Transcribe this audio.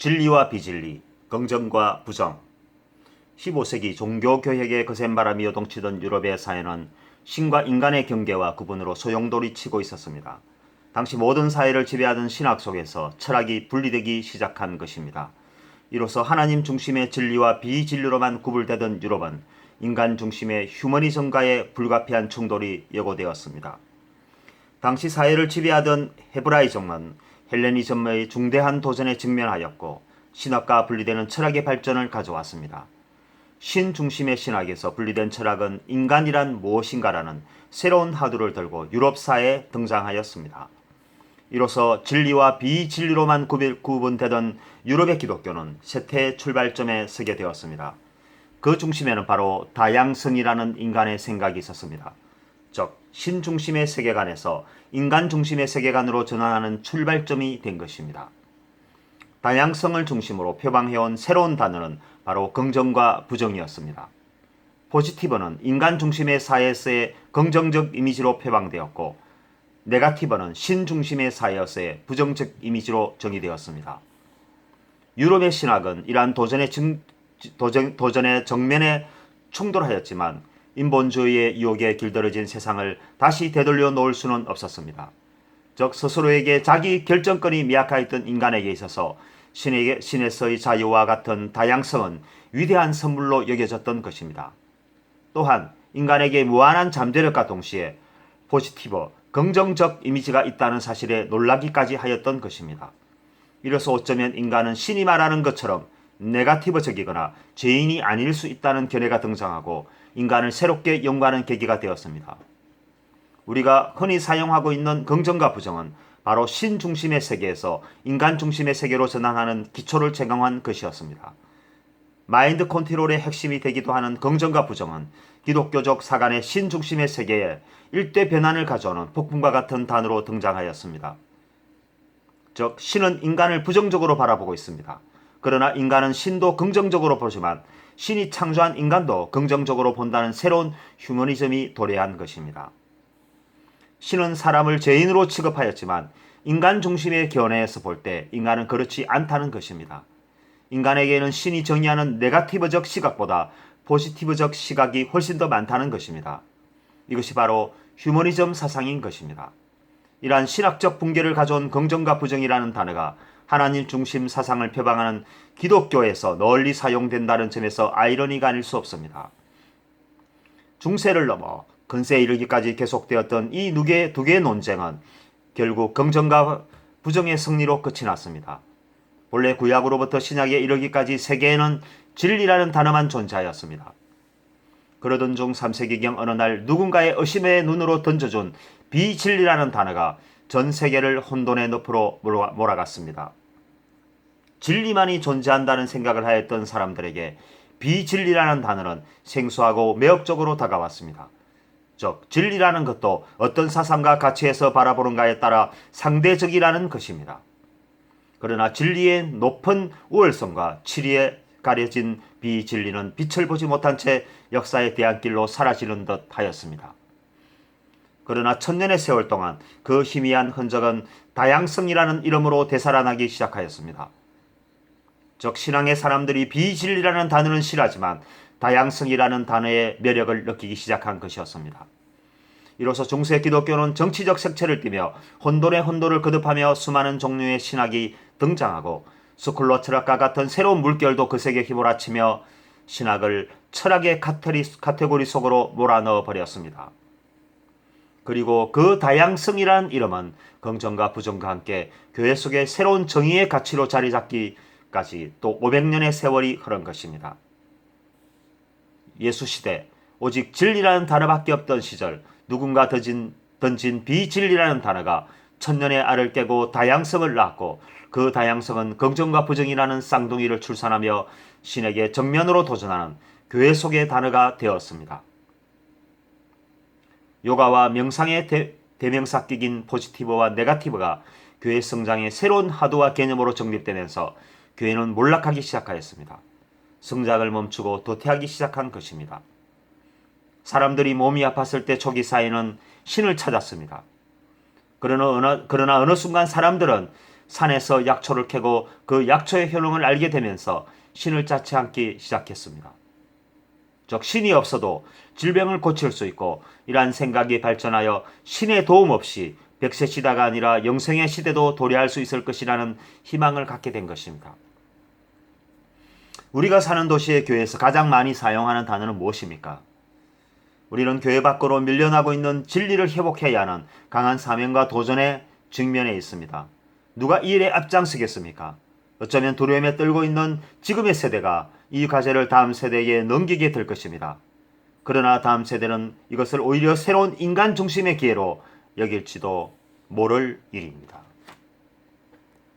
진리와 비진리, 긍정과 부정. 15세기 종교개혁의 거센 바람이 요동치던 유럽의 사회는 신과 인간의 경계와 구분으로 소용돌이 치고 있었습니다. 당시 모든 사회를 지배하던 신학 속에서 철학이 분리되기 시작한 것입니다. 이로써 하나님 중심의 진리와 비진리로만 구분되던 유럽은 인간 중심의 휴머니즘과의 불가피한 충돌이 예고되었습니다. 당시 사회를 지배하던 헤브라이즘은 헬레니즘의 중대한 도전에 직면하였고 신학과 분리되는 철학의 발전을 가져왔습니다. 신 중심의 신학에서 분리된 철학은 인간이란 무엇인가라는 새로운 화두를 들고 유럽 사회에 등장하였습니다. 이로써 진리와 비진리로만 구분되던 유럽의 기독교는 쇠퇴의 출발점에 서게 되었습니다. 그 중심에는 바로 다양성이라는 인간의 생각이 있었습니다. 즉, 신 중심의 세계관에서 인간 중심의 세계관으로 전환하는 출발점이 된 것입니다. 다양성을 중심으로 표방해온 새로운 단어는 바로 긍정과 부정이었습니다. 포지티브는 인간 중심의 사회에서의 긍정적 이미지로 표방되었고, 네가티브는 신 중심의 사회에서의 부정적 이미지로 정의되었습니다. 유럽의 신학은 이러한 도전의 정면에 충돌하였지만 인본주의의 유혹에 길들여진 세상을 다시 되돌려 놓을 수는 없었습니다. 즉 스스로에게 자기 결정권이 미약하였던 인간에게 있어서 신에서의 자유와 같은 다양성은 위대한 선물로 여겨졌던 것입니다. 또한 인간에게 무한한 잠재력과 동시에 포지티브, 긍정적 이미지가 있다는 사실에 놀라기까지 하였던 것입니다. 이로써 어쩌면 인간은 신이 말하는 것처럼 네가티브적이거나 죄인이 아닐 수 있다는 견해가 등장하고 인간을 새롭게 연구하는 계기가 되었습니다. 우리가 흔히 사용하고 있는 긍정과 부정은 바로 신 중심의 세계에서 인간 중심의 세계로 전환하는 기초를 제공한 것이었습니다. 마인드 컨트롤의 핵심이 되기도 하는 긍정과 부정은 기독교적 사관의 신 중심의 세계에 일대 변환을 가져오는 폭풍과 같은 단어로 등장하였습니다. 즉 신은 인간을 부정적으로 바라보고 있습니다. 그러나 인간은 신도 긍정적으로 보지만 신이 창조한 인간도 긍정적으로 본다는 새로운 휴머니즘이 도래한 것입니다. 신은 사람을 죄인으로 취급하였지만 인간 중심의 견해에서 볼 때 인간은 그렇지 않다는 것입니다. 인간에게는 신이 정의하는 네가티브적 시각보다 포지티브적 시각이 훨씬 더 많다는 것입니다. 이것이 바로 휴머니즘 사상인 것입니다. 이러한 신학적 붕괴를 가져온 긍정과 부정이라는 단어가 하나님 중심 사상을 표방하는 기독교에서 널리 사용된다는 점에서 아이러니가 아닐 수 없습니다. 중세를 넘어 근세에 이르기까지 계속되었던 이 두 개의 논쟁은 결국 긍정과 부정의 승리로 끝이 났습니다. 본래 구약으로부터 신약에 이르기까지 세계에는 진리라는 단어만 존재하였습니다. 그러던 중 3세기경 어느 날 누군가의 의심의 눈으로 던져준 비진리라는 단어가 전 세계를 혼돈의 늪으로 몰아갔습니다. 진리만이 존재한다는 생각을 하였던 사람들에게 비진리라는 단어는 생소하고 매혹적으로 다가왔습니다. 즉 진리라는 것도 어떤 사상과 가치에서 바라보는가에 따라 상대적이라는 것입니다. 그러나 진리의 높은 우월성과 치리에 가려진 비진리는 빛을 보지 못한 채 역사의 대안길로 사라지는 듯 하였습니다. 그러나 천년의 세월 동안 그 희미한 흔적은 다양성이라는 이름으로 되살아나기 시작하였습니다. 즉 신앙의 사람들이 비진리라는 단어는 싫어하지만 다양성이라는 단어의 매력을 느끼기 시작한 것이었습니다. 이로써 중세 기독교는 정치적 색채를 띠며 혼돈의 혼돈을 거듭하며 수많은 종류의 신학이 등장하고 스쿨러 철학과 같은 새로운 물결도 그 세계에 휘몰아치며 신학을 철학의 카테고리 속으로 몰아넣어 버렸습니다. 그리고 그 다양성이란 이름은 긍정과 부정과 함께 교회 속에 새로운 정의의 가치로 자리 잡기까지 또 500년의 세월이 흐른 것입니다. 예수 시대 오직 진리라는 단어밖에 없던 시절 누군가 던진 비진리라는 단어가 천년의 알을 깨고 다양성을 낳았고 그 다양성은 긍정과 부정이라는 쌍둥이를 출산하며 신에게 정면으로 도전하는 교회 속의 단어가 되었습니다. 요가와 명상의 대명사격인 포지티브와 네가티브가 교회 성장의 새로운 화두와 개념으로 정립되면서 교회는 몰락하기 시작하였습니다. 성장을 멈추고 도태하기 시작한 것입니다. 사람들이 몸이 아팠을 때 초기 사회는 신을 찾았습니다. 그러나 어느 순간 사람들은 산에서 약초를 캐고 그 약초의 효능을 알게 되면서 신을 짜지 않기 시작했습니다. 즉 신이 없어도 질병을 고칠 수 있고 이러한 생각이 발전하여 신의 도움 없이 백세 시대가 아니라 영생의 시대도 도래할 수 있을 것이라는 희망을 갖게 된 것입니다. 우리가 사는 도시의 교회에서 가장 많이 사용하는 단어는 무엇입니까? 우리는 교회 밖으로 밀려나고 있는 진리를 회복해야 하는 강한 사명과 도전에 직면해 있습니다. 누가 이 일에 앞장서겠습니까? 어쩌면 두려움에 떨고 있는 지금의 세대가 이 과제를 다음 세대에게 넘기게 될 것입니다. 그러나 다음 세대는 이것을 오히려 새로운 인간 중심의 기회로 여길지도 모를 일입니다.